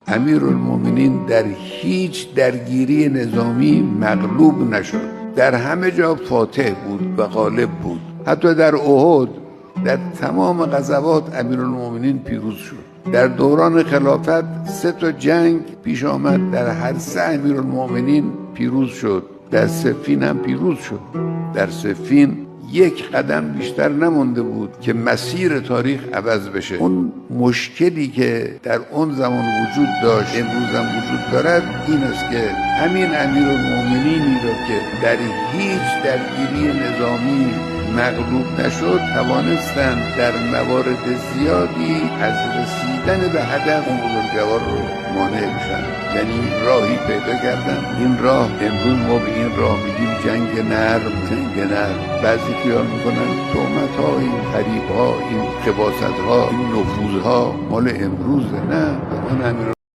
امیرالمومنین در هیچ درگیری نظامی مغلوب نشد، در همه جا فاتح بود و غالب بود. حتی در احد در تمام غزوات امیرالمومنین پیروز شد. در دوران خلافت 3 جنگ پیش آمد، در هر 3 امیرالمومنین پیروز شد. در صفین هم پیروز شد. در صفین 1 قدم بیشتر نمونده بود که مسیر تاریخ عوض بشه. اون مشکلی که در اون زمان وجود داشت امروز هم وجود دارد این است که همین امیرالمومنینی را که در هیچ درگیری نظامی مغلوب نشد توانستند در موارد زیادی از رسیدن به هدف اون بزرگوار رو مانع بشن. یعنی راهی پیدا کردن. این راه امروز ما به این راه میگیم جنگ نرم. بعضی خیال میکنن تهمت ها، این فریب ها، این خباثت ها، این نفوذ ها مال امروزه. نه، اون